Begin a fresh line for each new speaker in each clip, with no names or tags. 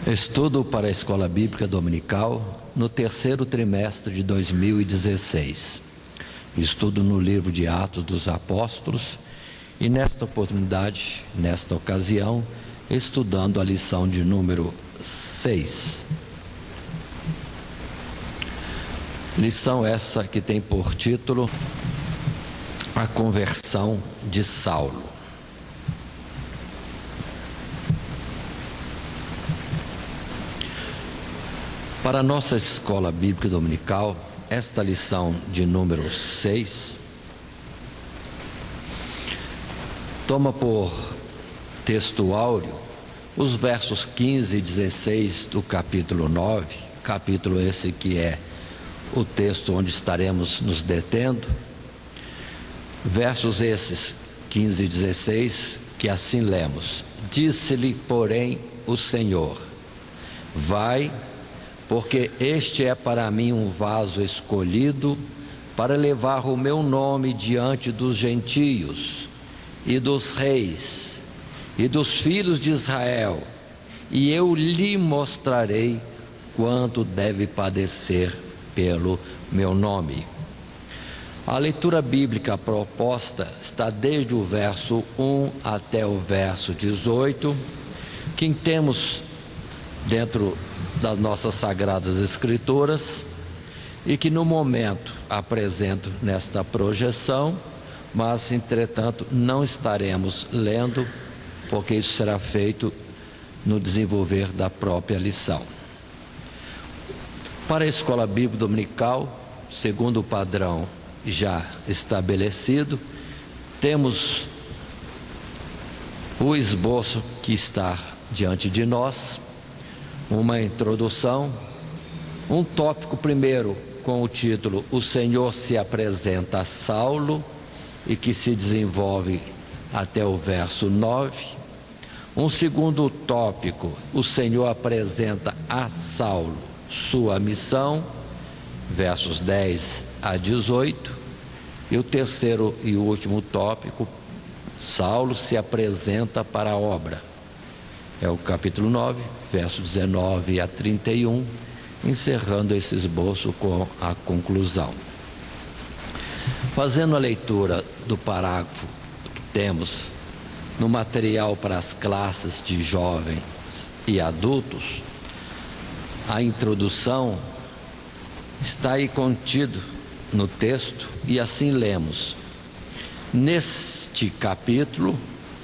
Estudo para a Escola Bíblica Dominical no terceiro trimestre de 2016. Estudo no livro de Atos dos Apóstolos e nesta oportunidade, nesta ocasião, estudando a lição de número 6. Lição essa que tem por título A Conversão de Saulo. Para a nossa Escola Bíblica Dominical, esta lição de número 6 toma por texto áureo os versos 15 e 16 do capítulo 9, capítulo esse que é o texto onde estaremos nos detendo. Versos esses 15 e 16 que assim lemos: Disse-lhe, porém, o Senhor: vai, porque este é para mim um vaso escolhido para levar o meu nome diante dos gentios e dos reis e dos filhos de Israel, e eu lhe mostrarei quanto deve padecer pelo meu nome. A leitura bíblica proposta está desde o verso 1 até o verso 18, que temos dentro das nossas Sagradas Escrituras e que no momento apresento nesta projeção, mas entretanto não estaremos lendo, porque isso será feito no desenvolver da própria lição. Para a Escola Bíblica Dominical, segundo o padrão já estabelecido, temos o esboço que está diante de nós, uma introdução, um tópico primeiro com o título O Senhor se apresenta a Saulo, e que se desenvolve até o verso 9. Um segundo tópico, o Senhor apresenta a Saulo sua missão, versos 10 a 18. E o terceiro e último tópico, Saulo se apresenta para a obra. É o capítulo 9, versos 19 a 31, encerrando esse esboço com a conclusão. Fazendo a leitura do parágrafo que temos no material para as classes de jovens e adultos, a introdução está aí contido no texto e assim lemos: neste capítulo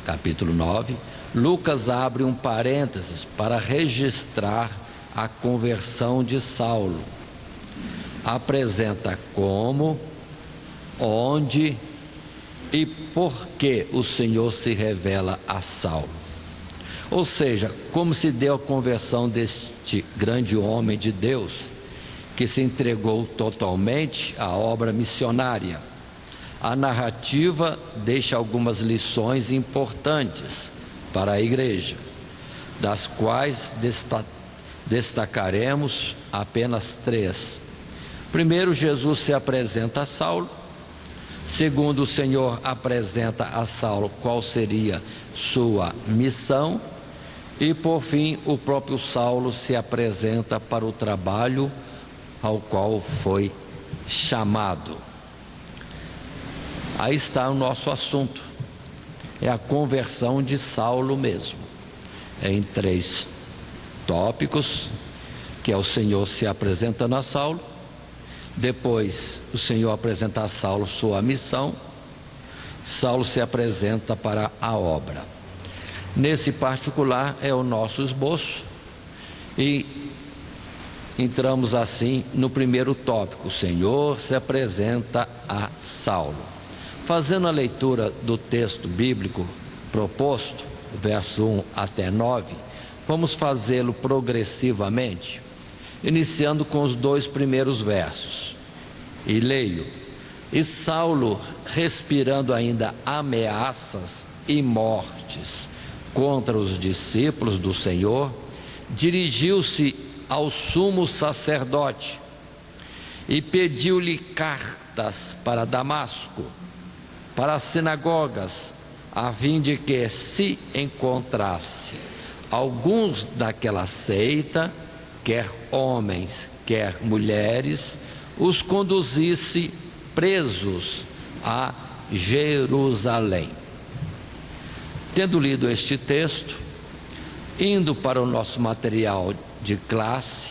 9, Lucas abre um parênteses para registrar a conversão de Saulo. Apresenta como, onde e por que o Senhor se revela a Saulo. Ou seja, como se deu a conversão deste grande homem de Deus, que se entregou totalmente à obra missionária. A narrativa deixa algumas lições importantes para a igreja, das quais destacaremos apenas 3. Primeiro, Jesus se apresenta a Saulo. Segundo, o Senhor apresenta a Saulo qual seria sua missão. E por fim, o próprio Saulo se apresenta para o trabalho ao qual foi chamado. Aí está o nosso assunto. É a conversão de Saulo mesmo, em 3 tópicos, que é o Senhor se apresentando a Saulo. Depois o Senhor apresenta a Saulo sua missão. Saulo se apresenta para a obra. Nesse particular é o nosso esboço, e entramos assim no primeiro tópico: o Senhor se apresenta a Saulo. Fazendo a leitura do texto bíblico proposto, verso 1 até 9, vamos fazê-lo progressivamente, iniciando com os 2 primeiros versos. E leio: E Saulo, respirando ainda ameaças e mortes contra os discípulos do Senhor, dirigiu-se ao sumo sacerdote e pediu-lhe cartas para Damasco, para as sinagogas, a fim de que, se encontrasse alguns daquela seita, quer homens, quer mulheres, os conduzisse presos a Jerusalém. Tendo lido este texto, indo para o nosso material de classe,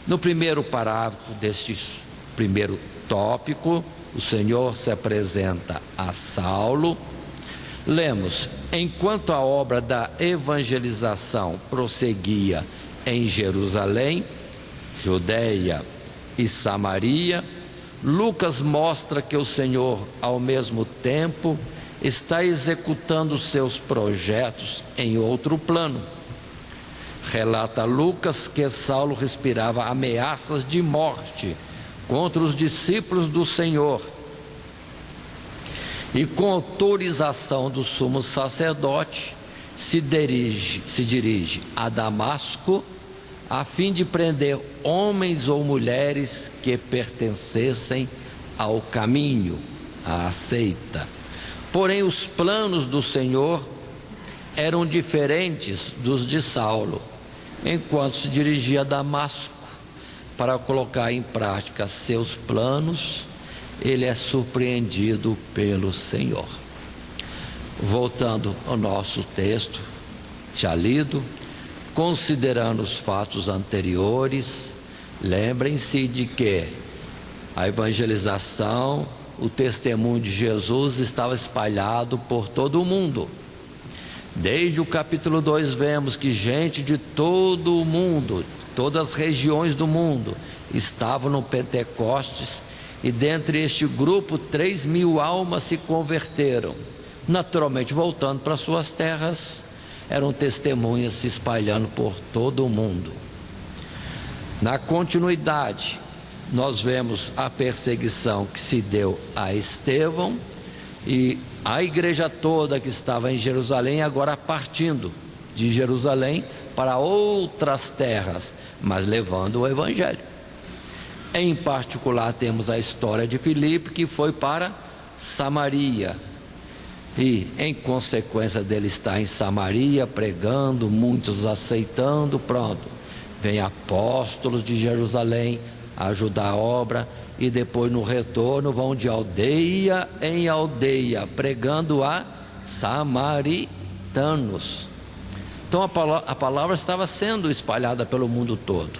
no primeiro parágrafo deste primeiro tópico, o Senhor se apresenta a Saulo. Lemos: enquanto a obra da evangelização prosseguia em Jerusalém, Judeia e Samaria, Lucas mostra que o Senhor, ao mesmo tempo, está executando seus projetos em outro plano. Relata Lucas que Saulo respirava ameaças de morte contra os discípulos do Senhor, e com autorização do sumo sacerdote se dirige a Damasco a fim de prender homens ou mulheres que pertencessem ao caminho, à seita. Porém, os planos do Senhor eram diferentes dos de Saulo. Enquanto se dirigia a Damasco para colocar em prática seus planos, ele é surpreendido pelo Senhor. Voltando ao nosso texto, já lido, considerando os fatos anteriores, lembrem-se de que a evangelização, o testemunho de Jesus estava espalhado por todo o mundo. Desde o capítulo 2 vemos que gente de todo o mundo, todas as regiões do mundo, estavam no Pentecostes, e dentre este grupo 3.000 almas se converteram, naturalmente voltando para suas terras. Eram testemunhas se espalhando por todo o mundo. Na continuidade, nós vemos a perseguição que se deu a Estevão, e a igreja toda que estava em Jerusalém agora partindo de Jerusalém para outras terras, mas levando o evangelho. Em particular, temos a história de Filipe, que foi para Samaria, e em consequência dele estar em Samaria pregando, muitos aceitando, pronto, vem apóstolos de Jerusalém ajudar a obra, e depois no retorno vão de aldeia em aldeia pregando a samaritanos. Então a palavra estava sendo espalhada pelo mundo todo.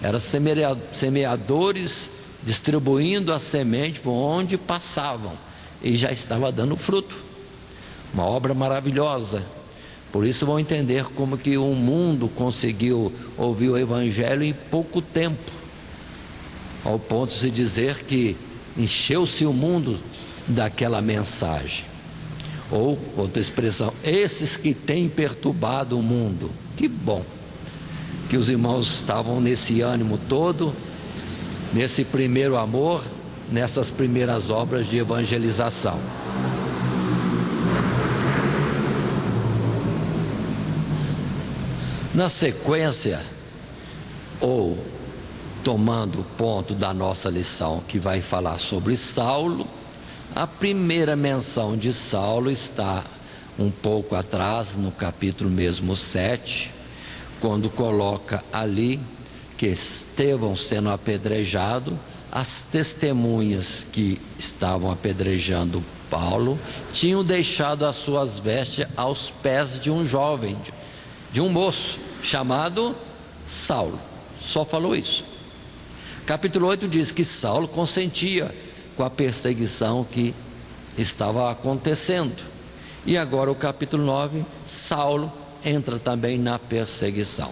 Eram semeadores distribuindo a semente por onde passavam, e já estava dando fruto. Uma obra maravilhosa. Por isso vão entender como que o mundo conseguiu ouvir o evangelho em pouco tempo, ao ponto de se dizer que encheu-se o mundo daquela mensagem. Ou, outra expressão, esses que têm perturbado o mundo. Que bom que os irmãos estavam nesse ânimo todo, nesse primeiro amor, nessas primeiras obras de evangelização. Na sequência, ou tomando o ponto da nossa lição, que vai falar sobre Saulo, a primeira menção de Saulo está um pouco atrás, no capítulo mesmo 7, quando coloca ali que Estevão sendo apedrejado, as testemunhas que estavam apedrejando Paulo tinham deixado as suas vestes aos pés de um jovem, de um moço chamado Saulo. Só falou isso. Capítulo 8 diz que Saulo consentia com a perseguição que estava acontecendo. E agora o capítulo 9, Saulo entra também na perseguição.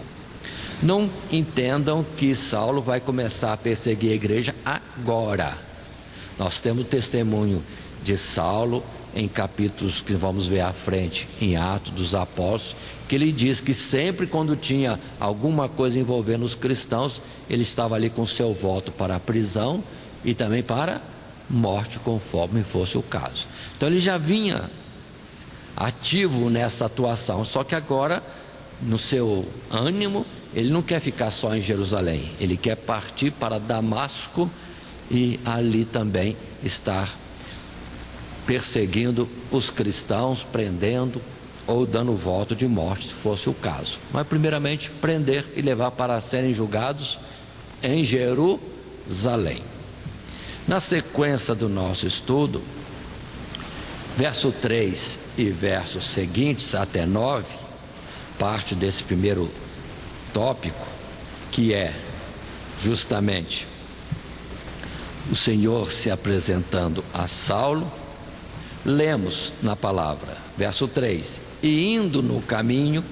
Não entendam que Saulo vai começar a perseguir a igreja agora. Nós temos o testemunho de Saulo em capítulos que vamos ver à frente, em Atos dos Apóstolos, que ele diz que sempre quando tinha alguma coisa envolvendo os cristãos, ele estava ali com seu voto para a prisão e também para morte, conforme fosse o caso. Então ele já vinha ativo nessa atuação, só que agora, no seu ânimo, ele não quer ficar só em Jerusalém, ele quer partir para Damasco e ali também estar perseguindo os cristãos, prendendo, ou dando voto de morte, se fosse o caso. Mas primeiramente prender e levar para serem julgados em Jerusalém. Na sequência do nosso estudo, verso 3 e versos seguintes até 9, parte desse primeiro tópico, que é justamente o Senhor se apresentando a Saulo, lemos na palavra, verso 3: e indo no caminho,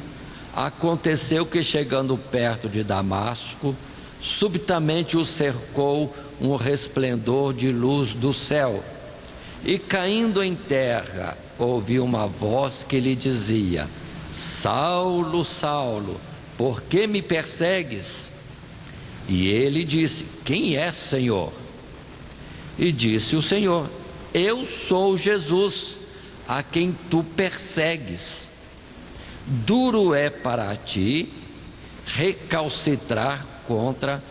aconteceu que, chegando perto de Damasco, subitamente o cercou um resplendor de luz do céu, e caindo em terra, ouviu uma voz que lhe dizia: Saulo, Saulo, por que me persegues? E ele disse: quem é, Senhor? E disse o Senhor: eu sou Jesus, a quem tu persegues. Duro é para ti recalcitrar contra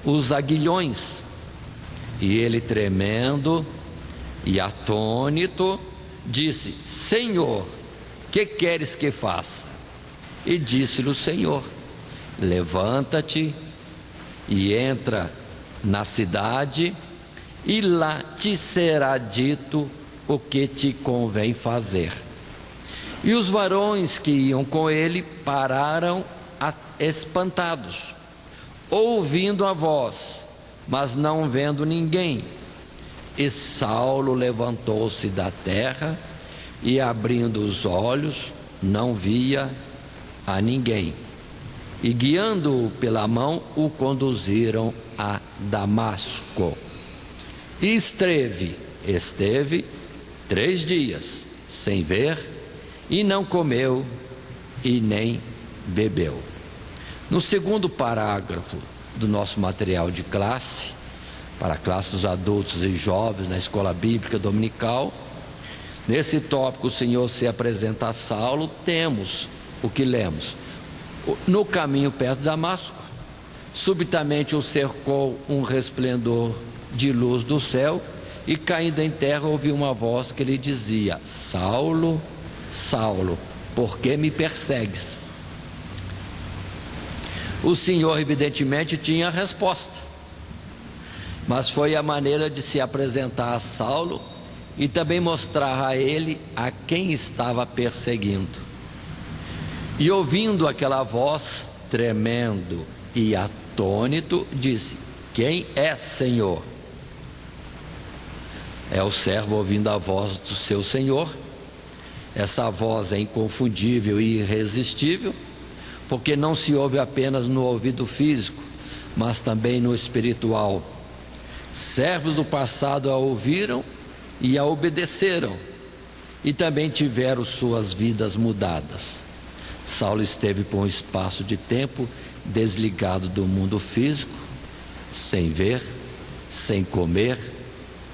os aguilhões. E ele, tremendo e atônito, disse: Senhor, que queres que faça? E disse-lhe o Senhor: levanta-te e entra na cidade, e lá te será dito o que te convém fazer. E os varões que iam com ele pararam espantados, ouvindo a voz, mas não vendo ninguém. E Saulo levantou-se da terra e, abrindo os olhos, não via a ninguém. E, guiando-o pela mão, o conduziram a Damasco. E esteve 3 dias sem ver, e não comeu e nem bebeu. No segundo parágrafo do nosso material de classe, para a classe dos adultos e jovens na escola bíblica dominical, nesse tópico, o Senhor se apresenta a Saulo, temos o que lemos: no caminho perto de Damasco, subitamente o cercou um resplendor de luz do céu, e caindo em terra ouviu uma voz que lhe dizia: Saulo, Saulo, por que me persegues? O Senhor evidentemente tinha a resposta, mas foi a maneira de se apresentar a Saulo e também mostrar a ele a quem estava perseguindo. E ouvindo aquela voz, tremendo e atônito, disse: quem é, Senhor? É o servo ouvindo a voz do seu Senhor. Essa voz é inconfundível e irresistível, porque não se ouve apenas no ouvido físico, mas também no espiritual. Servos do passado a ouviram e a obedeceram, e também tiveram suas vidas mudadas. Saulo esteve por um espaço de tempo desligado do mundo físico, sem ver, sem comer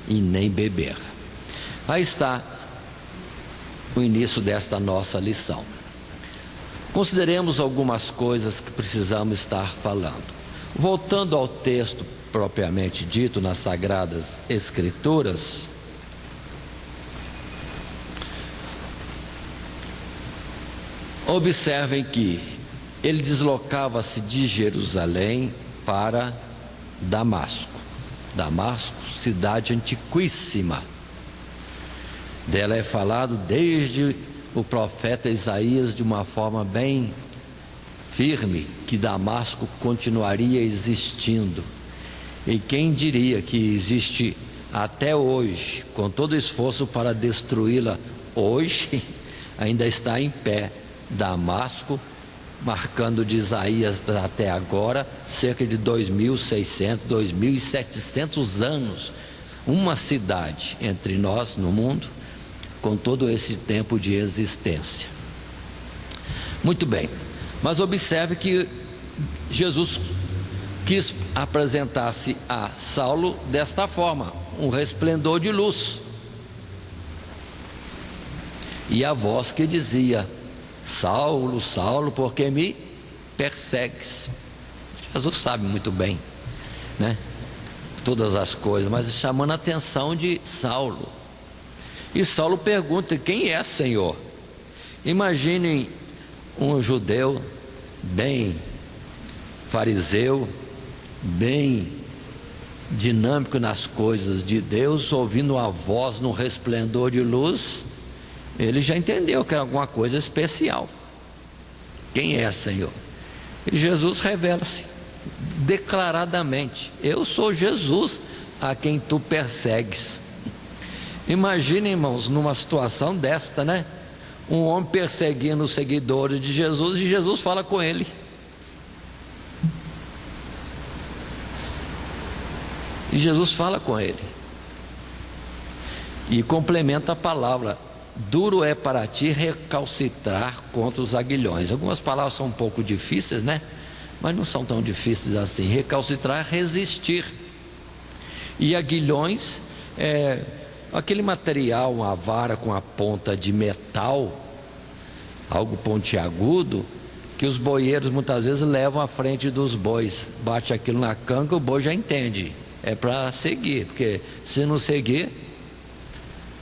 e nem beber. Aí está o início desta nossa lição. Consideremos algumas coisas que precisamos estar falando. Voltando ao texto propriamente dito nas Sagradas Escrituras, observem que ele deslocava-se de Jerusalém para Damasco. Damasco, cidade antiquíssima. Dela é falado desde o profeta Isaías de uma forma bem firme, que Damasco continuaria existindo. E quem diria que existe até hoje, com todo esforço para destruí-la, hoje ainda está em pé. Damasco, marcando de Isaías até agora, cerca de 2.600, 2.700 anos. Uma cidade entre nós no mundo, com todo esse tempo de existência. Muito bem, mas observe que Jesus quis apresentar-se a Saulo desta forma: um resplendor de luz. E a voz que dizia: Saulo, Saulo, por que me persegues? Jesus sabe muito bem, né, todas as coisas, mas chamando a atenção de Saulo. E Saulo pergunta: quem é, Senhor? Imaginem um judeu bem fariseu, bem dinâmico nas coisas de Deus, ouvindo a voz no resplendor de luz. Ele já entendeu que era alguma coisa especial. Quem é, Senhor? E Jesus revela-se declaradamente: eu sou Jesus a quem tu persegues. Imaginem, irmãos, numa situação desta, né? Um homem perseguindo os seguidores de Jesus, e Jesus fala com ele. E Jesus fala com ele e complementa a palavra: duro é para ti recalcitrar contra os aguilhões. Algumas palavras são um pouco difíceis, né? Mas não são tão difíceis assim. Recalcitrar é resistir. E aguilhões é aquele material, uma vara com a ponta de metal, algo pontiagudo, que os boieiros muitas vezes levam à frente dos bois. Bate aquilo na canga, o boi já entende, é para seguir, porque se não seguir,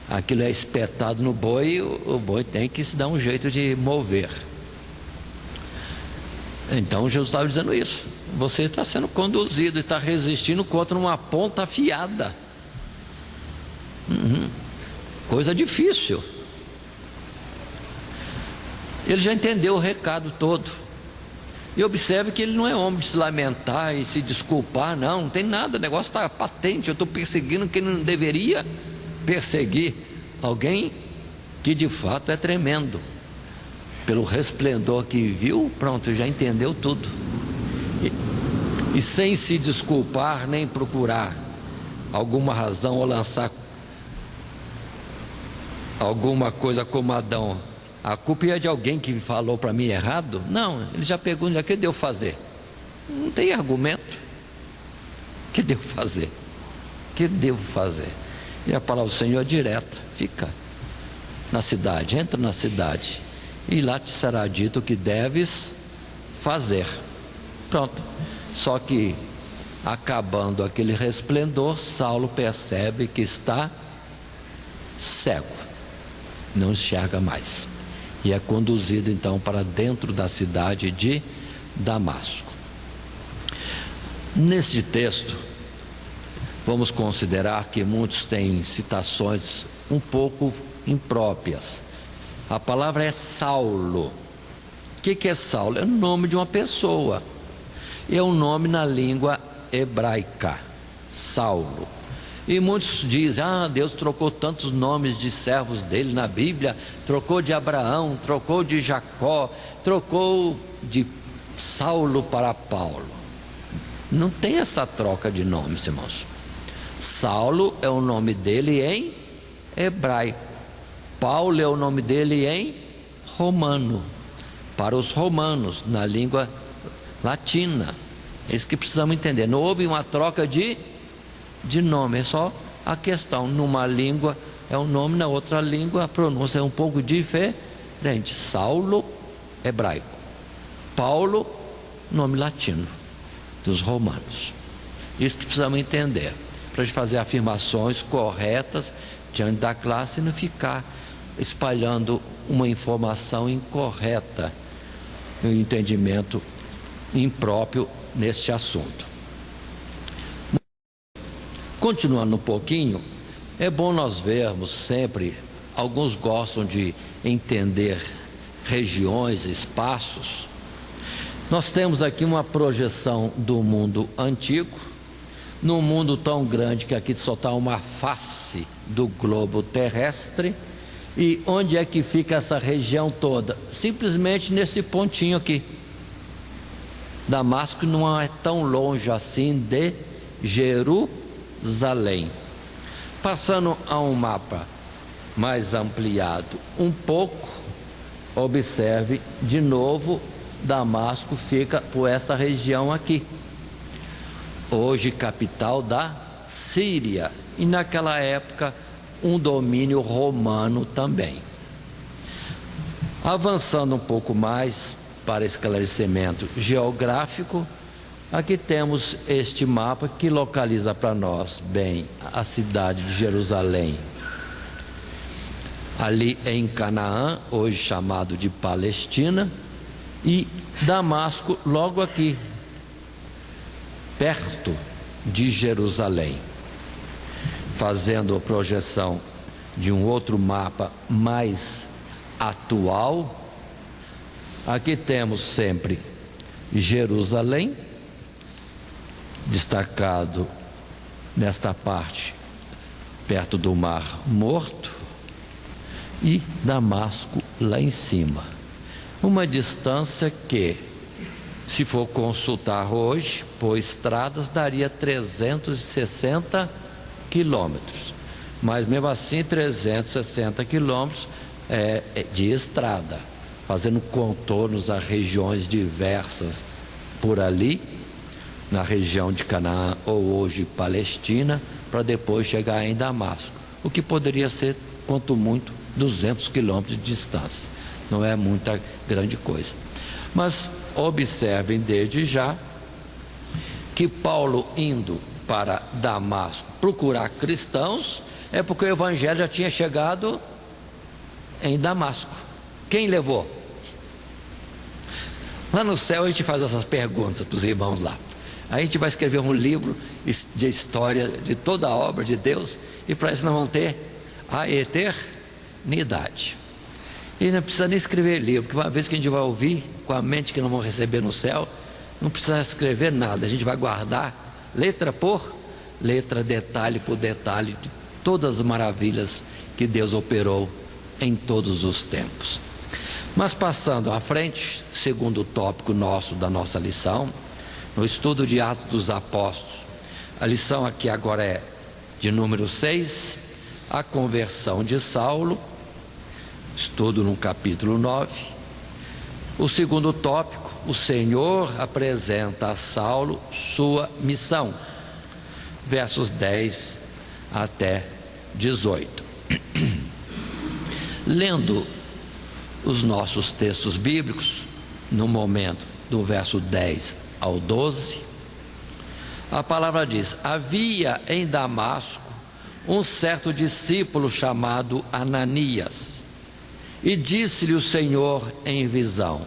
aquilo é espetado no boi, o boi tem que se dar um jeito de mover. Então Jesus estava dizendo isso: você está sendo conduzido e está resistindo contra uma ponta afiada. Coisa difícil. Ele já entendeu o recado todo. E observe que ele não é homem de se lamentar e se desculpar, não tem nada, o negócio está patente. Eu estou perseguindo quem não deveria perseguir, alguém que de fato é tremendo. Pelo resplendor que viu, pronto, já entendeu tudo. E sem se desculpar, nem procurar alguma razão ou lançar alguma coisa como Adão: a culpa é de alguém que falou para mim errado. Não, ele já pergunta: o que devo fazer? Não tem argumento. O que devo fazer? O que devo fazer? E a palavra do Senhor é direta: fica na cidade, entra na cidade, e lá te será dito o que deves fazer. Pronto. Só que, acabando aquele resplendor, Saulo percebe que está cego, não enxerga mais, e é conduzido então para dentro da cidade de Damasco. Neste texto, vamos considerar que muitos têm citações um pouco impróprias. A palavra é Saulo. O que é Saulo? É o nome de uma pessoa, é um nome na língua hebraica, Saulo. E muitos dizem: Deus trocou tantos nomes de servos dele na Bíblia, trocou de Abraão, trocou de Jacó, trocou de Saulo para Paulo. Não tem essa troca de nomes, irmãos. Saulo é o nome dele em hebraico, Paulo é o nome dele em romano, para os romanos, na língua latina. É isso que precisamos entender. Não houve uma troca de nome, é só a questão: numa língua é um nome, na outra língua a pronúncia é um pouco diferente. Saulo, hebraico; Paulo, nome latino dos romanos. Isso que precisamos entender, para a gente fazer afirmações corretas diante da classe e não ficar espalhando uma informação incorreta, um entendimento impróprio neste assunto. Continuando um pouquinho, é bom nós vermos sempre, alguns gostam de entender regiões, espaços. Nós temos aqui uma projeção do mundo antigo, num mundo tão grande que aqui só está uma face do globo terrestre. E onde é que fica essa região toda? Simplesmente nesse pontinho aqui. Damasco não é tão longe assim de Jerusalém. Passando a um mapa mais ampliado um pouco, observe de novo: Damasco fica por essa região aqui, hoje capital da Síria, e naquela época um domínio romano também. Avançando um pouco mais para esclarecimento geográfico, aqui temos este mapa que localiza para nós bem a cidade de Jerusalém. ali em Canaã, hoje chamado de Palestina, e Damasco logo aqui, perto de Jerusalém. Fazendo a projeção de um outro mapa mais atual, aqui temos sempre Jerusalém, destacado nesta parte, perto do Mar Morto, e Damasco lá em cima. Uma distância que, se for consultar hoje, por estradas, daria 360 quilômetros. Mas mesmo assim, 360 quilômetros de estrada, fazendo contornos a regiões diversas por ali, na região de Canaã ou hoje Palestina, para depois chegar em Damasco, o que poderia ser, quanto muito, 200 quilômetros de distância. Não é muita grande coisa. Mas observem desde já que Paulo, indo para Damasco procurar cristãos, é porque o evangelho já tinha chegado em Damasco. Quem levou? Lá no céu a gente faz essas perguntas para os irmãos lá. A gente vai escrever um livro de história de toda a obra de Deus, e para isso nós vamos ter a eternidade. E não precisa nem escrever livro, porque uma vez que a gente vai ouvir, com a mente que nós vamos receber no céu, não precisa escrever nada. A gente vai guardar letra por letra, detalhe por detalhe, de todas as maravilhas que Deus operou em todos os tempos. Mas passando à frente, segundo tópico nosso da nossa lição, no estudo de Atos dos Apóstolos, a lição aqui agora é de número 6, a conversão de Saulo, estudo no capítulo 9. O segundo tópico, o Senhor apresenta a Saulo sua missão, versos 10 até 18. Lendo os nossos textos bíblicos, no momento do verso 10 ao 12, a palavra diz: havia em Damasco um certo discípulo chamado Ananias, e disse-lhe o Senhor em visão: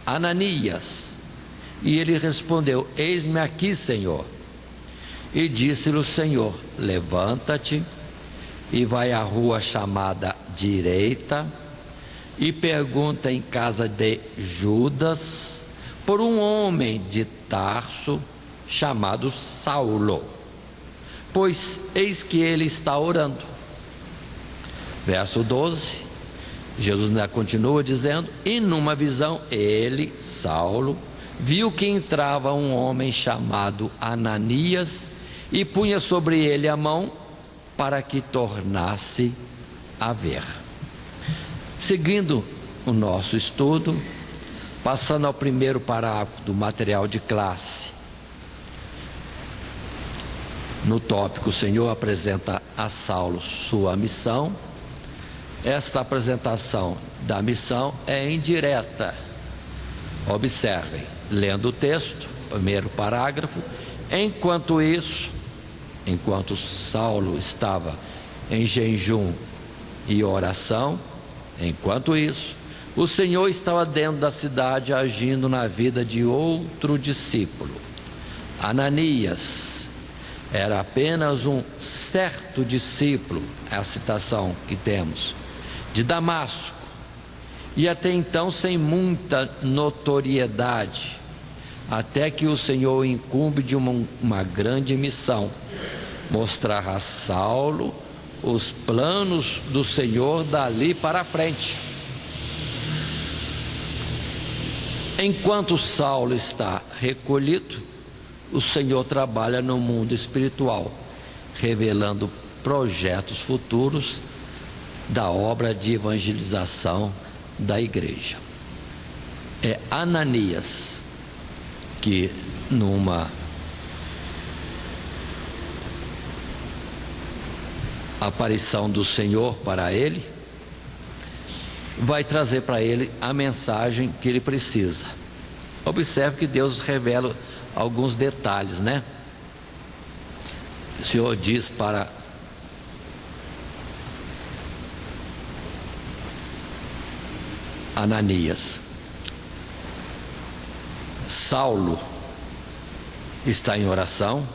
Ananias. E ele respondeu: eis-me aqui, Senhor. E disse-lhe o Senhor: levanta-te e vai à rua chamada Direita, e pergunta em casa de Judas por um homem de Tarso chamado Saulo, pois eis que ele está orando. Verso 12, Jesus continua dizendo: e numa visão ele, Saulo, viu que entrava um homem chamado Ananias e punha sobre ele a mão para que tornasse a ver. Seguindo o nosso estudo, passando ao primeiro parágrafo do material de classe, no tópico: o Senhor apresenta a Saulo sua missão. Esta apresentação da missão é indireta. Observem, lendo o texto, primeiro parágrafo: enquanto Saulo estava em jejum e oração, enquanto isso, o Senhor estava dentro da cidade agindo na vida de outro discípulo. Ananias era apenas um certo discípulo, é a citação que temos, de Damasco, e até então sem muita notoriedade, até que o Senhor o incumbe de uma grande missão: mostrar a Saulo os planos do Senhor dali para frente. Enquanto Saulo está recolhido, o Senhor trabalha no mundo espiritual, revelando projetos futuros da obra de evangelização da igreja. É Ananias que, numa aparição do Senhor para ele, vai trazer para ele a mensagem que ele precisa. Observe que Deus revela alguns detalhes, né? O Senhor diz para Ananias. Saulo está em oração.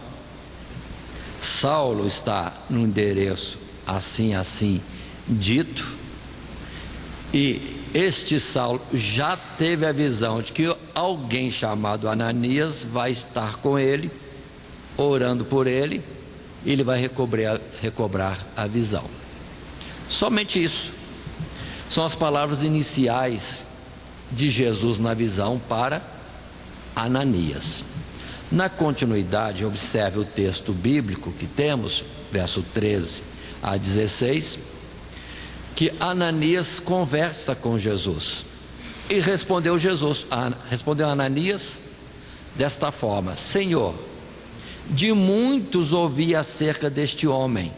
Saulo está no endereço assim dito. E este Saulo já teve a visão de que alguém chamado Ananias vai estar com ele, orando por ele, e ele vai recobrar a visão. Somente isso. São as palavras iniciais de Jesus na visão para Ananias. Na continuidade, observe o texto bíblico que temos, verso 13 a 16, que Ananias conversa com Jesus. E respondeu Ananias desta forma: Senhor, de muitos ouvi acerca deste homem,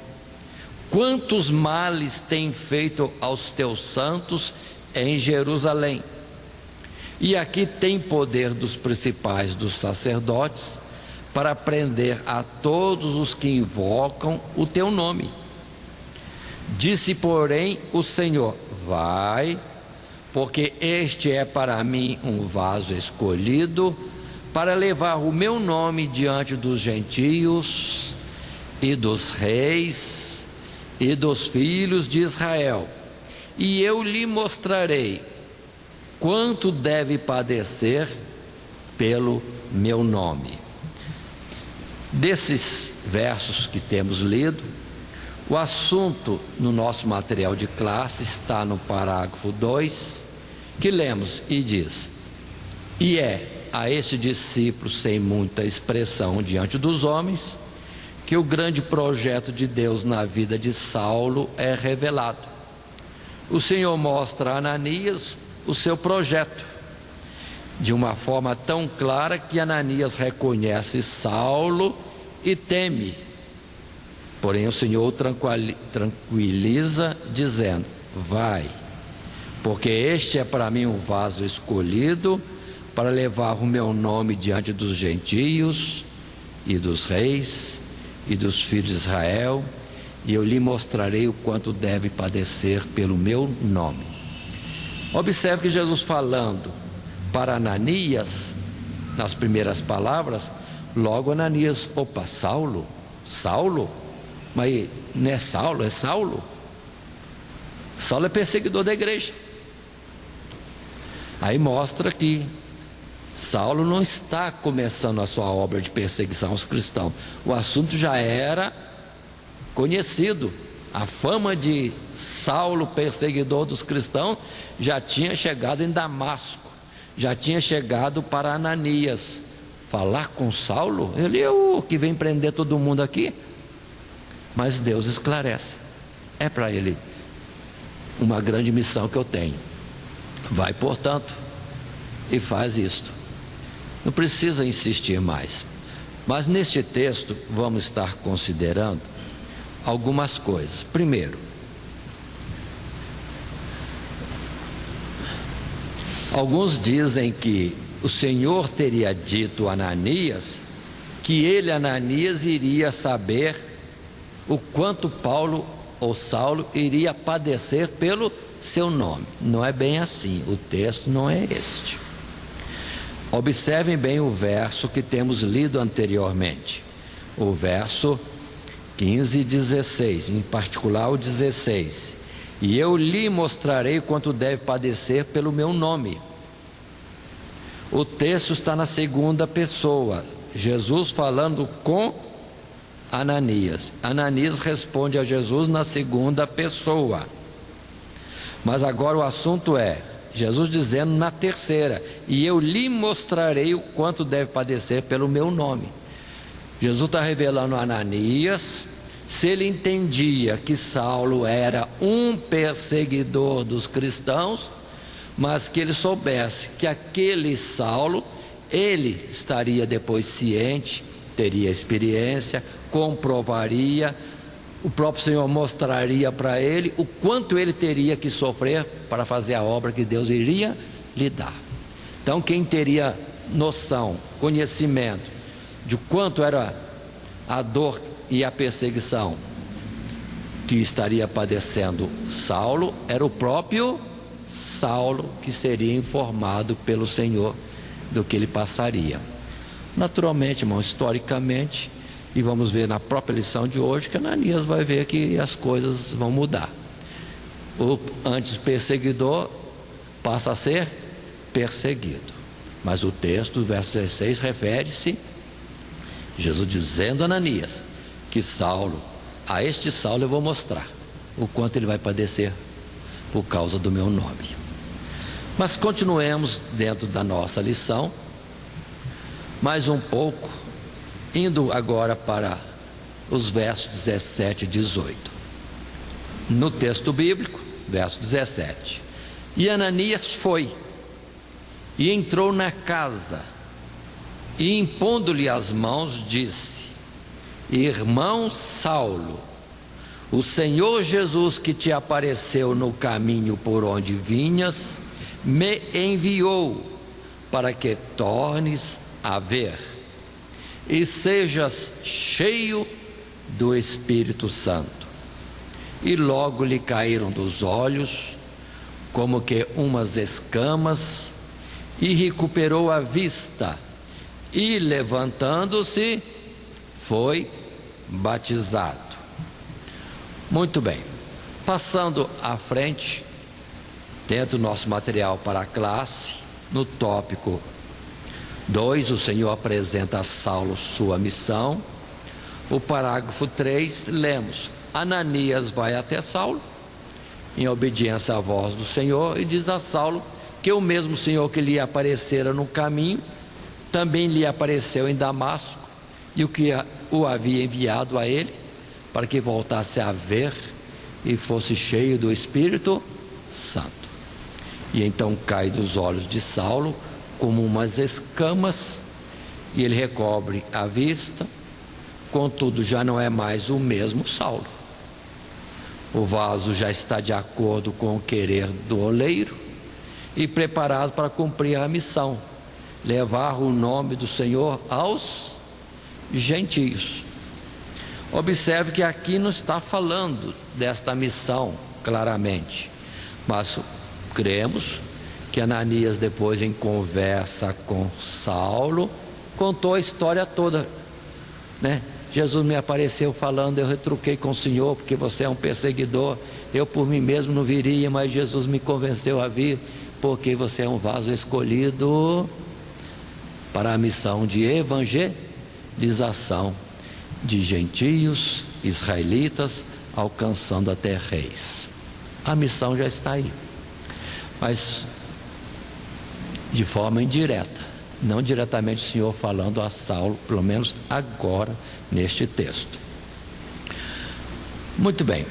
quantos males tem feito aos teus santos em Jerusalém. E aqui tem poder dos principais dos sacerdotes para prender a todos os que invocam o teu nome. Disse, porém, o Senhor: vai, porque este é para mim um vaso escolhido para levar o meu nome diante dos gentios e dos reis e dos filhos de Israel. E eu lhe mostrarei quanto deve padecer pelo meu nome. Desses versos que temos lido, o assunto no nosso material de classe está no parágrafo 2, que lemos e diz: e é a este discípulo sem muita expressão diante dos homens que o grande projeto de Deus na vida de Saulo é revelado. O Senhor mostra a Ananias o seu projeto de uma forma tão clara que Ananias reconhece Saulo e teme. Porém o Senhor o tranquiliza dizendo: vai, porque este é para mim um vaso escolhido para levar o meu nome diante dos gentios e dos reis e dos filhos de Israel, e eu lhe mostrarei o quanto deve padecer pelo meu nome. Observe que Jesus, falando para Ananias, nas primeiras palavras, logo Ananias: opa, Saulo? Mas não é Saulo, é Saulo. Saulo é perseguidor da igreja. Aí mostra que Saulo não está começando a sua obra de perseguição aos cristãos. O assunto já era conhecido. A fama de Saulo, perseguidor dos cristãos, já tinha chegado em Damasco, já tinha chegado para Ananias. Falar com Saulo? Ele é o que vem prender todo mundo aqui. Mas Deus esclarece: é para ele uma grande missão que eu tenho. Vai, portanto, e faz isto. Não precisa insistir mais. Mas neste texto vamos estar considerando algumas coisas. Primeiro, alguns dizem que o Senhor teria dito a Ananias que ele, Ananias, iria saber o quanto Paulo ou Saulo iria padecer pelo seu nome. Não é bem assim, o texto não é este. Observem bem o verso que temos lido anteriormente, o verso 15 e 16, em particular o 16: e eu lhe mostrarei quanto deve padecer pelo meu nome. O texto está na segunda pessoa, Jesus falando com Ananias. Ananias responde a Jesus na segunda pessoa. Mas agora o assunto é Jesus dizendo na terceira: e eu lhe mostrarei o quanto deve padecer pelo meu nome. Jesus está revelando a Ananias, se ele entendia que Saulo era um perseguidor dos cristãos, mas que ele soubesse que aquele Saulo, ele estaria depois ciente, teria experiência, comprovaria, o próprio Senhor mostraria para ele o quanto ele teria que sofrer para fazer a obra que Deus iria lhe dar. Então, quem teria noção, conhecimento de quanto era a dor e a perseguição que estaria padecendo Saulo, era o próprio Saulo, que seria informado pelo Senhor do que ele passaria. Naturalmente, irmão, historicamente, e vamos ver na própria lição de hoje, que Ananias vai ver que as coisas vão mudar. O antes perseguidor passa a ser perseguido. Mas o texto, verso 16, refere-se Jesus dizendo a Ananias que Saulo, a este Saulo eu vou mostrar o quanto ele vai padecer por causa do meu nome. Mas continuemos dentro da nossa lição, mais um pouco, indo agora para os versos 17 e 18. No texto bíblico, verso 17: E Ananias foi e entrou na casa, e impondo-lhe as mãos, disse: Irmão Saulo, o Senhor Jesus, que te apareceu no caminho por onde vinhas, me enviou para que tornes a ver e sejas cheio do Espírito Santo. E logo lhe caíram dos olhos como que umas escamas, e recuperou a vista, e levantando-se foi batizado. Muito bem, passando à frente, dentro do nosso material para a classe, no tópico 2, o Senhor apresenta a Saulo sua missão. O parágrafo 3, lemos: Ananias vai até Saulo, em obediência à voz do Senhor, e diz a Saulo que o mesmo Senhor que lhe aparecera no caminho, também lhe apareceu em Damasco, e o que o havia enviado a ele, para que voltasse a ver e fosse cheio do Espírito Santo. E então cai dos olhos de Saulo como umas escamas, e ele recobre a vista. Contudo, já não é mais o mesmo Saulo. O vaso já está de acordo com o querer do oleiro e preparado para cumprir a missão, levar o nome do Senhor aos gentios. Observe que aqui não está falando desta missão claramente, mas cremos que Ananias, depois, em conversa com Saulo, contou a história toda, né? Jesus me apareceu falando: eu retruquei com o Senhor porque você é um perseguidor, eu por mim mesmo não viria, mas Jesus me convenceu a vir porque você é um vaso escolhido para a missão de evangelização de gentios, israelitas, alcançando até reis. A missão já está aí, mas de forma indireta, não diretamente o Senhor falando a Saulo, pelo menos agora neste texto. Muito bem,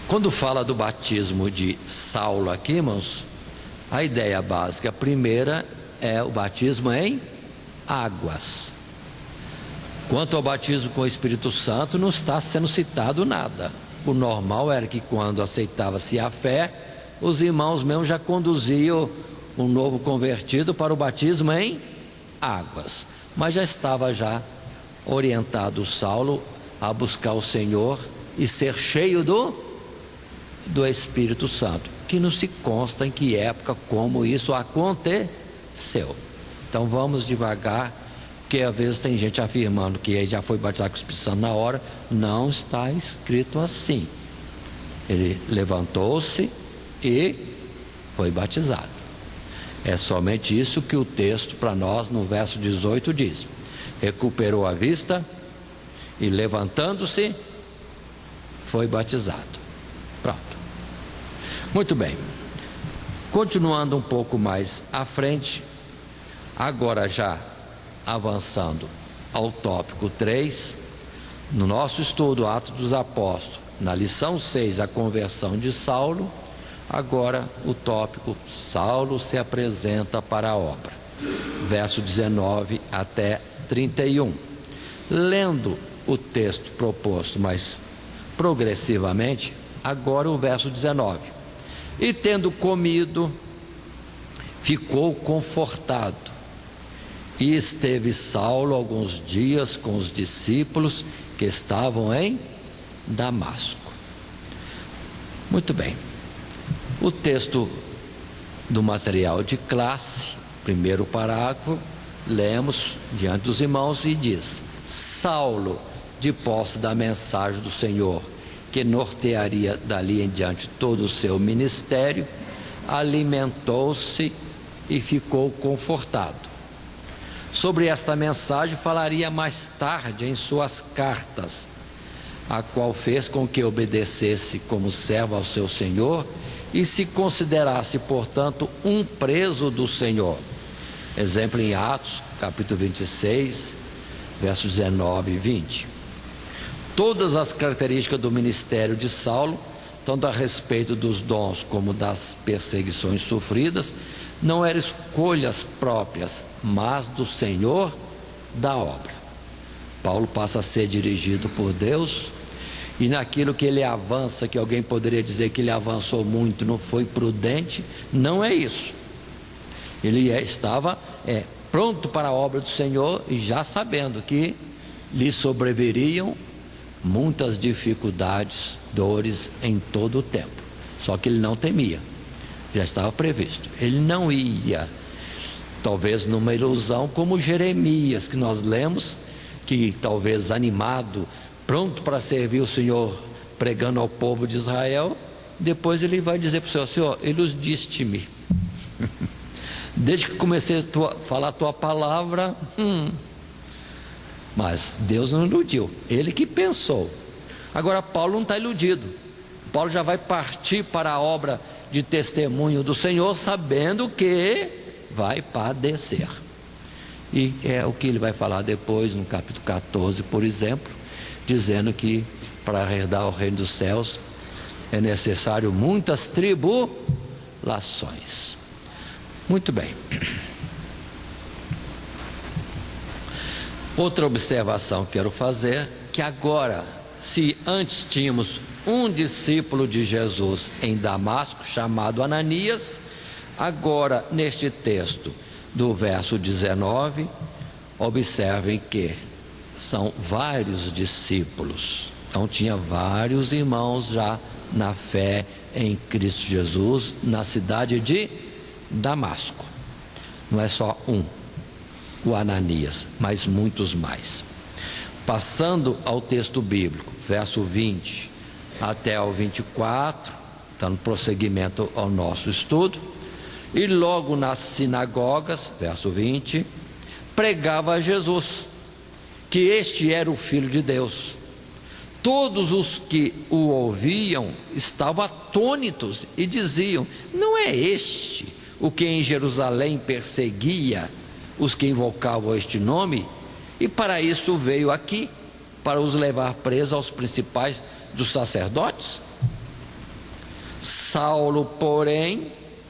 quando fala do batismo de Saulo aqui, irmãos, a ideia básica primeira é o batismo em águas. Quanto ao batismo com o Espírito Santo, não está sendo citado nada. O normal era que, quando aceitava-se a fé, os irmãos mesmo já conduziam um novo convertido para o batismo em águas. Mas já estava já orientado Saulo a buscar o Senhor e ser cheio do Espírito Santo, que não se consta em que época, como isso aconteceu. Então vamos devagar, porque às vezes tem gente afirmando que ele já foi batizado com o Espírito Santo na hora. Não está escrito assim. Ele levantou-se e foi batizado. É somente isso que o texto para nós no verso 18 diz: recuperou a vista e, levantando-se, foi batizado. Pronto. Muito bem, continuando um pouco mais à frente, agora já avançando ao tópico 3, no nosso estudo Atos dos Apóstolos, na lição 6, a conversão de Saulo. Agora o tópico: Saulo se apresenta para a obra, verso 19 até 31. Lendo o texto proposto, mas progressivamente, agora o verso 19: E tendo comido, ficou confortado, e esteve Saulo alguns dias com os discípulos que estavam em Damasco. Muito bem, O texto do material de classe, primeiro parágrafo, lemos diante dos irmãos e diz: Saulo, de posse da mensagem do Senhor, que nortearia dali em diante todo o seu ministério, alimentou-se e ficou confortado. Sobre esta mensagem falaria mais tarde em suas cartas, a qual fez com que obedecesse como servo ao seu Senhor e se considerasse, portanto, um preso do Senhor. Exemplo em Atos, capítulo 26, versos 19 e 20. Todas as características do ministério de Saulo, tanto a respeito dos dons como das perseguições sofridas, não eram escolhas próprias, mas do Senhor da obra. Paulo passa a ser dirigido por Deus, e naquilo que ele avança, que alguém poderia dizer que ele avançou muito, não foi prudente, não é isso. Ele estava pronto para a obra do Senhor, e já sabendo que lhe sobreviriam muitas dificuldades, dores em todo o tempo. Só que ele não temia, já estava previsto. Ele não ia, talvez numa ilusão como Jeremias, que nós lemos, que talvez animado, pronto para servir o Senhor, pregando ao povo de Israel, depois ele vai dizer para o Senhor: Senhor, iludiste-me. Desde que comecei a falar a tua palavra, mas Deus não iludiu, ele que pensou. Agora Paulo não está iludido. Paulo já vai partir para a obra de testemunho do Senhor, sabendo que vai padecer. E é o que ele vai falar depois, no capítulo 14, por exemplo, dizendo que para herdar o reino dos céus é necessário muitas tribulações. Muito bem. Outra observação que quero fazer, que agora, se antes tínhamos um discípulo de Jesus em Damasco, chamado Ananias, agora neste texto do verso 19, observem que são vários discípulos. Então tinha vários irmãos já na fé em Cristo Jesus, na cidade de Damasco. Não é só um, o Ananias, mas muitos mais. Passando ao texto bíblico, verso 20 até ao 24, dando prosseguimento ao nosso estudo. E logo nas sinagogas, verso 20, pregava a Jesus, que este era o Filho de Deus. Todos os que o ouviam estavam atônitos e diziam: não é este o que em Jerusalém perseguia os que invocavam este nome? E para isso veio aqui, para os levar presos aos principais dos sacerdotes? Saulo, porém,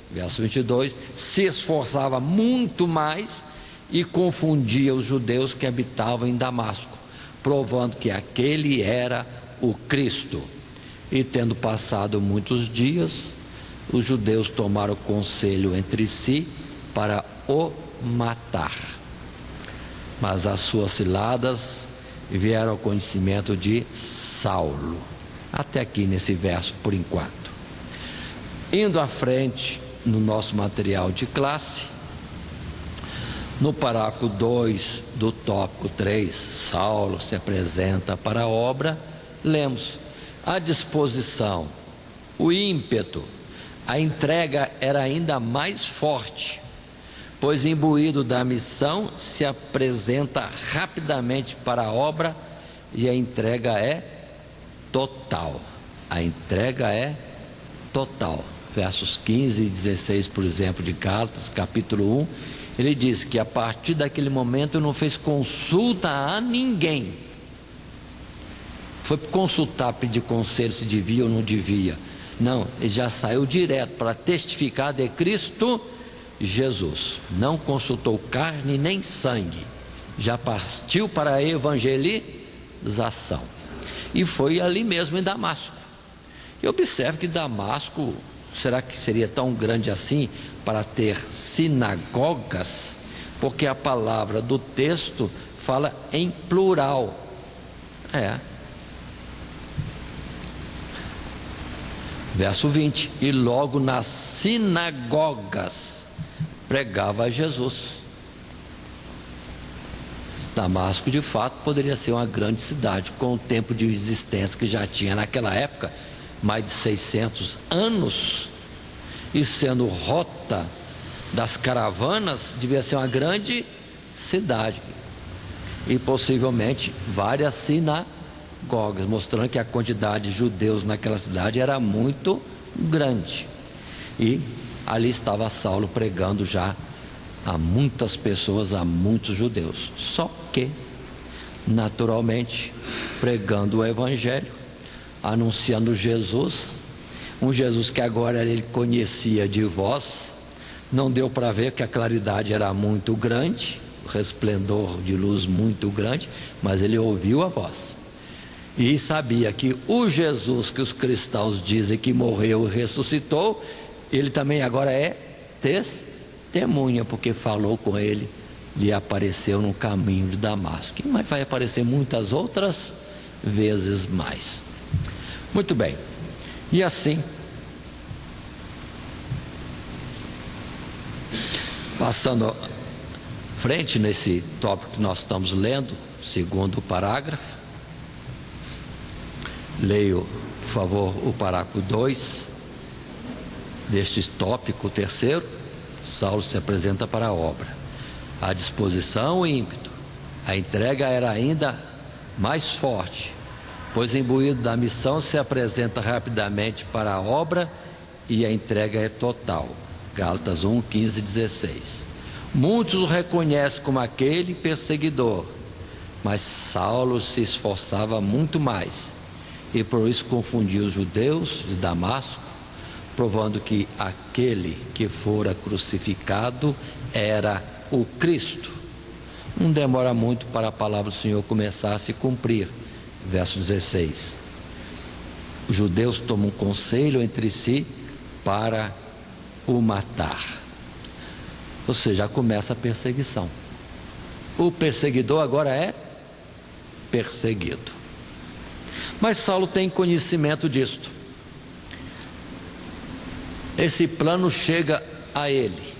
verso 22, se esforçava muito mais e confundia os judeus que habitavam em Damasco, provando que aquele era o Cristo. E tendo passado muitos dias, os judeus tomaram conselho entre si para o matar. Mas as suas ciladas vieram ao conhecimento de Saulo. Até aqui nesse verso por enquanto. Indo à frente no nosso material de classe, no parágrafo 2 do tópico 3, Saulo se apresenta para a obra, lemos: a disposição, o ímpeto, a entrega era ainda mais forte, pois imbuído da missão se apresenta rapidamente para a obra e a entrega é total. A entrega é total. Versos 15 e 16, por exemplo, de Gálatas, capítulo 1, ele diz que a partir daquele momento não fez consulta a ninguém. Foi consultar, pedir conselho se devia ou não devia. Não, ele já saiu direto para testificar de Cristo Jesus. Não consultou carne nem sangue. Já partiu para a evangelização. E foi ali mesmo em Damasco. E observe que Damasco, será que seria tão grande assim para ter sinagogas? Porque a palavra do texto fala em plural. Verso 20: e logo nas sinagogas pregava Jesus. Damasco, de fato, poderia ser uma grande cidade, com o tempo de existência que já tinha naquela época, mais de 600 anos, e sendo rota das caravanas, devia ser uma grande cidade, e possivelmente várias sinagogas, mostrando que a quantidade de judeus naquela cidade era muito grande. E ali estava Saulo pregando já a muitas pessoas, a muitos judeus. Só que, naturalmente, pregando o evangelho, anunciando Jesus, um Jesus que agora ele conhecia de voz, não deu para ver que a claridade era muito grande, o resplendor de luz muito grande, mas ele ouviu a voz e sabia que o Jesus que os cristãos dizem que morreu e ressuscitou, ele também agora é testemunha, porque falou com ele, lhe apareceu no caminho de Damasco, mas vai aparecer muitas outras vezes mais. Muito bem, e assim, passando frente nesse tópico que nós estamos lendo, segundo parágrafo, leio, por favor, o parágrafo 2 deste tópico terceiro. Saulo se apresenta para a obra. A disposição e ímpeto, a entrega era ainda mais forte, pois imbuído da missão se apresenta rapidamente para a obra e a entrega é total. Gálatas 1, 15 e 16. Muitos o reconhecem como aquele perseguidor, mas Saulo se esforçava muito mais e por isso confundia os judeus de Damasco, provando que aquele que fora crucificado era o Cristo. Não demora muito para a palavra do Senhor começar a se cumprir. Verso 16: os judeus tomam conselho entre si para o matar. Ou seja, já começa a perseguição. O perseguidor agora é perseguido. Mas Saulo tem conhecimento disto. Esse plano chega a ele.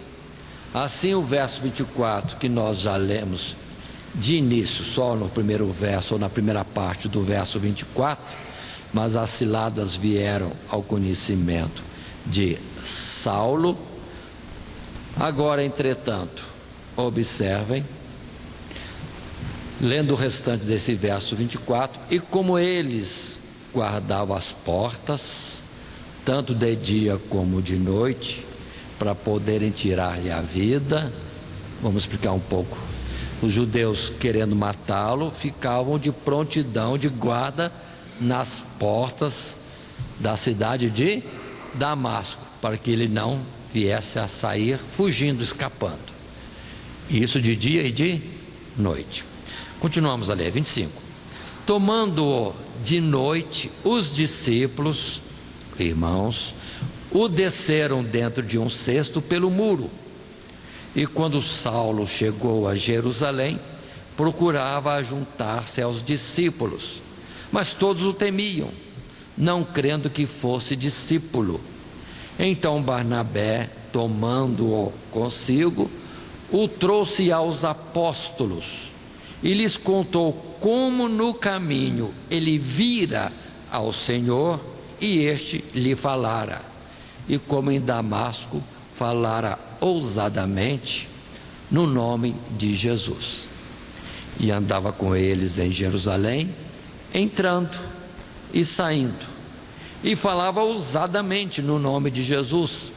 Assim, o verso 24, que nós já lemos de início, só no primeiro verso, ou na primeira parte do verso 24, mas as ciladas vieram ao conhecimento de Saulo. Agora, entretanto, observem, lendo o restante desse verso 24, e como eles guardavam as portas, tanto de dia como de noite, para poderem tirar-lhe a vida. Vamos explicar um pouco. Os judeus, querendo matá-lo, ficavam de prontidão, de guarda nas portas da cidade de Damasco, para que ele não viesse a sair fugindo, escapando. Isso de dia e de noite. Continuamos a ler, 25. Tomando-o de noite, os discípulos, irmãos, o desceram dentro de um cesto pelo muro. E quando Saulo chegou a Jerusalém, procurava juntar-se aos discípulos, mas todos o temiam, não crendo que fosse discípulo. Então Barnabé, tomando-o consigo, o trouxe aos apóstolos e lhes contou como no caminho ele vira ao Senhor e este lhe falara, e como em Damasco falara ousadamente no nome de Jesus. E andava com eles em Jerusalém, entrando e saindo, e falava ousadamente no nome de Jesus.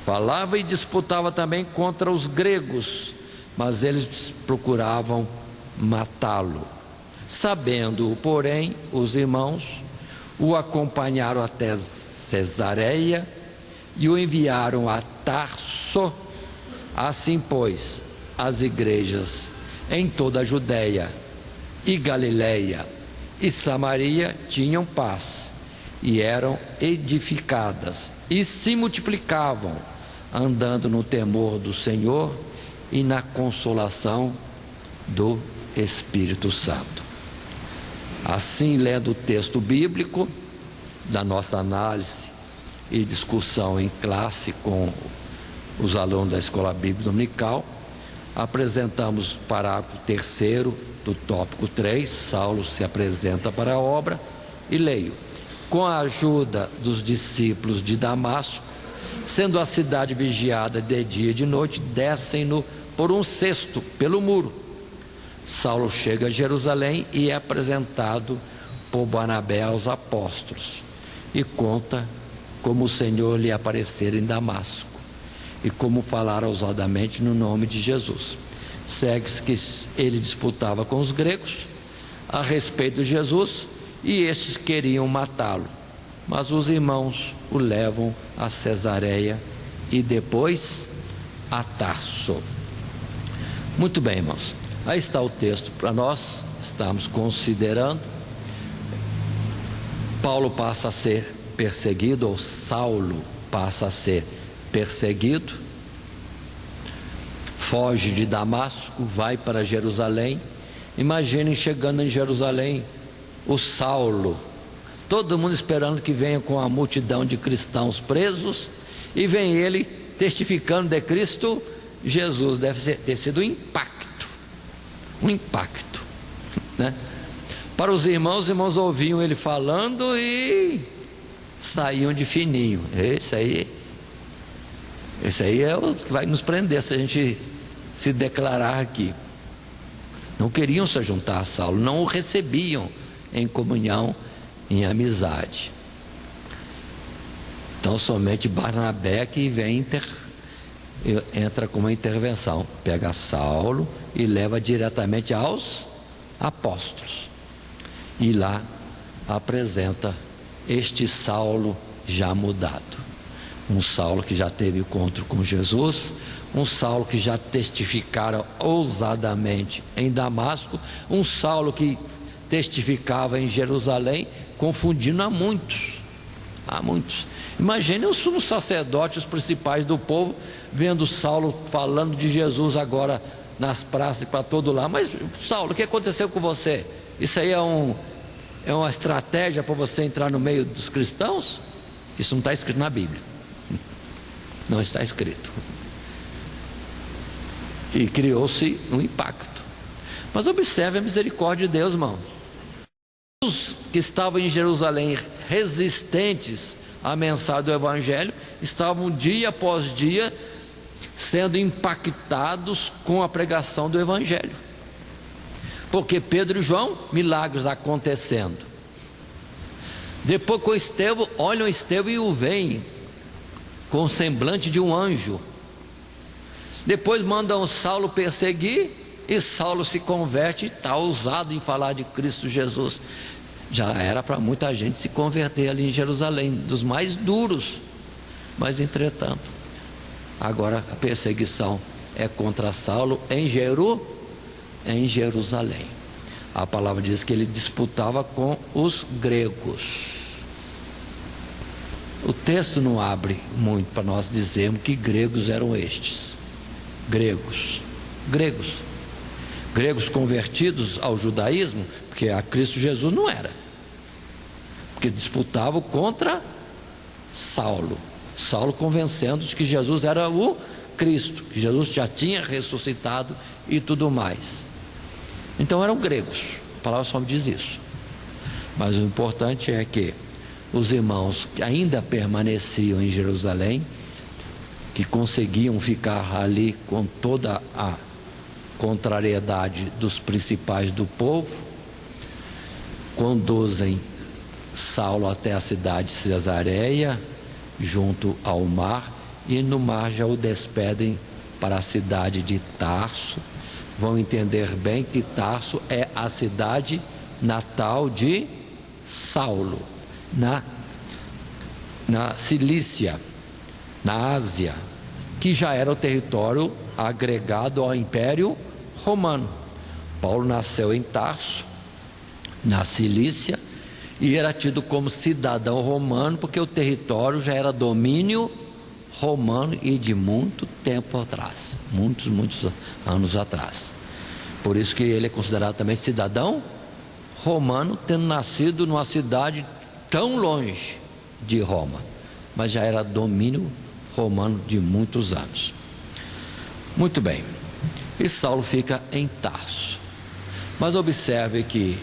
Falava e disputava também contra os gregos, mas eles procuravam matá-lo. Sabendo-o, porém, os irmãos o acompanharam até Cesareia e o enviaram a Tarso. Assim, pois, as igrejas em toda a Judeia e Galileia e Samaria tinham paz, e eram edificadas, e se multiplicavam, andando no temor do Senhor e na consolação do Espírito Santo. Assim, lendo o texto bíblico, da nossa análise e discussão em classe com os alunos da Escola Bíblica Dominical, apresentamos o parágrafo 3º do tópico 3, Saulo se apresenta para a obra, e leio: com a ajuda dos discípulos de Damasco, sendo a cidade vigiada de dia e de noite, descem-no por um cesto pelo muro. Saulo chega a Jerusalém e é apresentado por Barnabé aos apóstolos, e conta como o Senhor lhe aparecera em Damasco, e como falara ousadamente no nome de Jesus. Segue-se que ele disputava com os gregos a respeito de Jesus, e estes queriam matá-lo, mas os irmãos o levam a Cesareia e depois a Tarso. Muito bem, irmãos, aí está o texto para nós estamos considerando. Paulo passa a ser perseguido, ou Saulo passa a ser perseguido, foge de Damasco, vai para Jerusalém. Imaginem chegando em Jerusalém o Saulo, todo mundo esperando que venha com a multidão de cristãos presos, e vem ele testificando de Cristo Jesus. Deve ter sido um impacto, né? Para os irmãos ouviam ele falando e saíam de fininho. Esse aí é o que vai nos prender se a gente se declarar aqui. Não queriam se juntar a Saulo, não o recebiam em comunhão, em amizade. Então somente Barnabé que vem entra com uma intervenção, pega Saulo e leva diretamente aos apóstolos, e lá apresenta este Saulo já mudado, um Saulo que já teve encontro com Jesus, um Saulo que já testificara ousadamente em Damasco, um Saulo que testificava em Jerusalém, confundindo a muitos. Imagine os sumos sacerdotes, os principais do povo, vendo Saulo falando de Jesus agora nas praças para todo lado. Mas Saulo, o que aconteceu com você? Isso aí é uma estratégia para você entrar no meio dos cristãos? Isso não está escrito na Bíblia. Não está escrito. E criou-se um impacto. Mas observe a misericórdia de Deus, irmão. Os que estavam em Jerusalém resistentes à mensagem do Evangelho estavam dia após dia sendo impactados com a pregação do Evangelho, porque Pedro e João, milagres acontecendo. Depois com Estevão, olham Estevão e o veem com o semblante de um anjo. Depois mandam Saulo perseguir, e Saulo se converte e está ousado em falar de Cristo Jesus. Já era para muita gente se converter ali em Jerusalém, dos mais duros. Mas entretanto, agora a perseguição é contra Saulo em Jerusalém. A palavra diz que ele disputava com os gregos. O texto não abre muito para nós dizermos que gregos eram estes. Gregos convertidos ao judaísmo, porque a Cristo Jesus não era, porque disputavam contra Saulo convencendo de que Jesus era o Cristo, que Jesus já tinha ressuscitado e tudo mais. Então eram gregos, a palavra só me diz isso. Mas o importante é que os irmãos que ainda permaneciam em Jerusalém, que conseguiam ficar ali com toda a contrariedade dos principais do povo, conduzem Saulo até a cidade de Cesareia, junto ao mar, e no mar já o despedem para a cidade de Tarso. Vão entender bem que Tarso é a cidade natal de Saulo, na Cilícia, na Ásia, que já era o território agregado ao Império Romano. Paulo nasceu em Tarso, na Cilícia, e era tido como cidadão romano, porque o território já era domínio romano, e de muito tempo atrás, muitos anos atrás. Por isso que ele é considerado também cidadão romano, tendo nascido numa cidade tão longe de Roma. mas já era domínio romano de muitos anos. Muito bem, e Saulo fica em Tarso. Mas observe que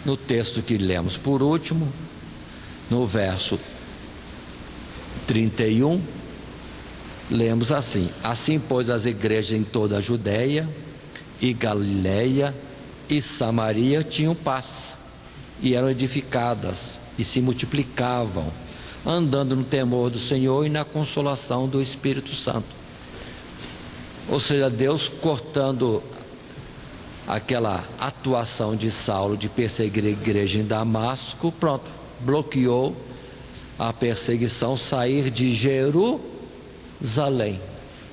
no texto que lemos por último, no verso 31, lemos assim: assim, pois, as igrejas em toda a Judéia e Galiléia e Samaria tinham paz, e eram edificadas e se multiplicavam, andando no temor do Senhor e na consolação do Espírito Santo. Ou seja, Deus cortando aquela atuação de Saulo de perseguir a igreja em Damasco, pronto, bloqueou a perseguição sair de Jerusalém,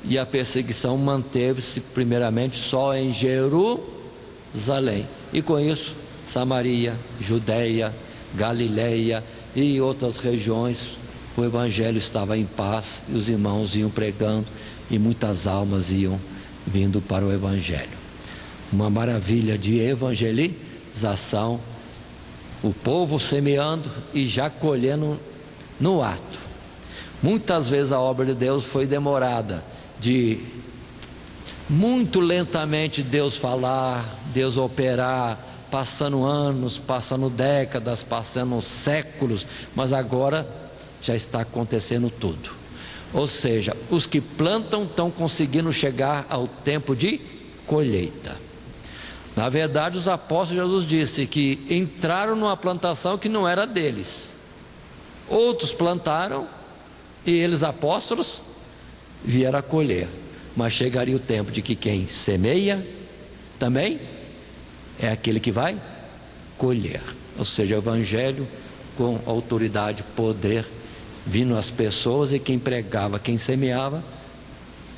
e a perseguição manteve-se primeiramente só em Jerusalém, e com isso Samaria, Judéia, Galiléia e outras regiões, o evangelho estava em paz, e os irmãos iam pregando, e muitas almas iam vindo para o evangelho. Uma maravilha de evangelização, o povo semeando e já colhendo no ato. Muitas vezes a obra de Deus foi demorada, de muito lentamente Deus falar, Deus operar, passando anos, passando décadas, passando séculos, mas agora já está acontecendo tudo. Ou seja, os que plantam estão conseguindo chegar ao tempo de colheita. Na verdade, os apóstolos, Jesus disse que entraram numa plantação que não era deles. Outros plantaram e eles, apóstolos, vieram a colher. Mas chegaria o tempo de que quem semeia também é aquele que vai colher. Ou seja, o evangelho com autoridade, poder, vindo às pessoas, e quem pregava, quem semeava,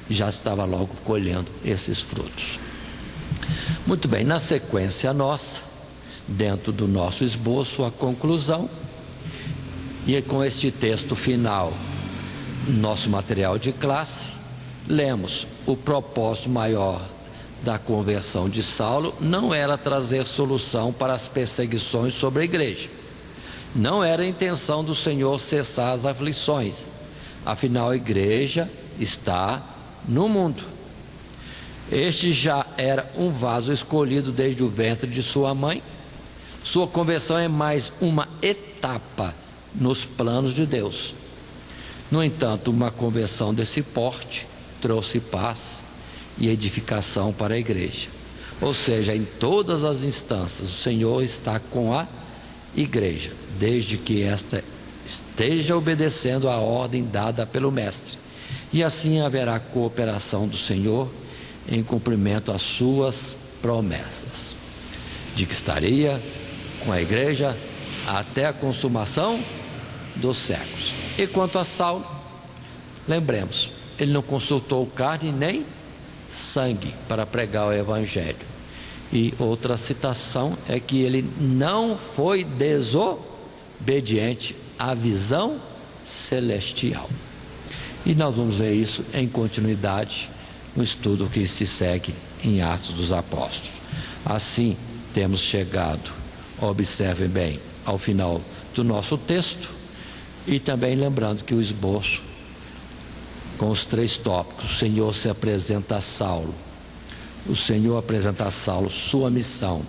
já estava logo colhendo esses frutos. Muito bem, na sequência nossa, dentro do nosso esboço, a conclusão, e com este texto final, nosso material de classe, lemos: o propósito maior da conversão de Saulo não era trazer solução para as perseguições sobre a igreja. Não era a intenção do Senhor cessar as aflições, afinal a igreja está no mundo. Este já era um vaso escolhido desde o ventre de sua mãe. Sua conversão é mais uma etapa nos planos de Deus. No entanto, uma conversão desse porte trouxe paz e edificação para a igreja. Ou seja, em todas as instâncias, o Senhor está com a igreja, desde que esta esteja obedecendo a ordem dada pelo Mestre. E assim haverá cooperação do Senhor em cumprimento às suas promessas, de que estaria com a igreja até a consumação dos séculos. E quanto a Saulo, lembremos, ele não consultou carne nem sangue para pregar o evangelho. E outra citação é que ele não foi desobediente à visão celestial. E nós vamos ver isso em continuidade no estudo que se segue em Atos dos Apóstolos. Assim, temos chegado, observem bem, ao final do nosso texto, e também lembrando que o esboço, com os 3 tópicos: o Senhor se apresenta a Saulo, o Senhor apresenta a Saulo sua missão,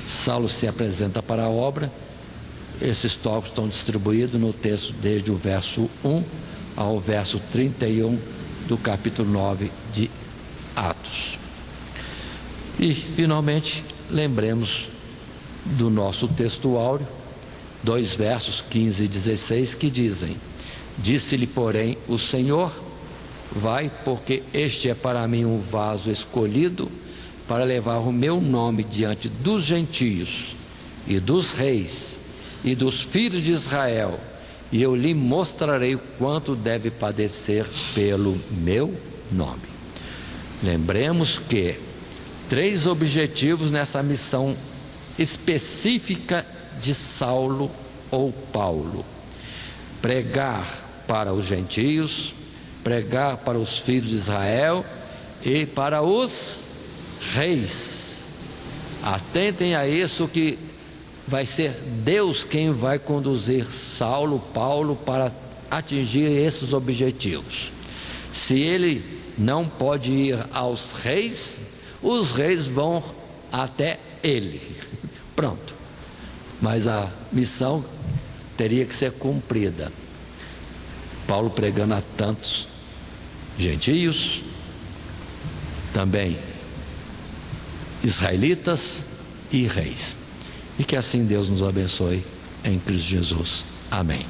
Saulo se apresenta para a obra. Esses tópicos estão distribuídos no texto desde o verso 1 ao verso 31 do capítulo 9 de Atos. E finalmente lembremos do nosso texto áureo, 2 versos 15 e 16, que dizem: disse-lhe, porém, o Senhor: vai, porque este é para mim um vaso escolhido para levar o meu nome diante dos gentios e dos reis e dos filhos de Israel, e eu lhe mostrarei o quanto deve padecer pelo meu nome. Lembremos que 3 objetivos nessa missão específica de Saulo ou Paulo: pregar para os gentios, pregar para os filhos de Israel e para os reis. Atentem a isso, que vai ser Deus quem vai conduzir Saulo, Paulo, para atingir esses objetivos. Se ele não pode ir aos reis, os reis vão até ele. Pronto. Mas a missão teria que ser cumprida. Paulo pregando a tantos gentios, também israelitas e reis. E que assim Deus nos abençoe em Cristo Jesus. Amém.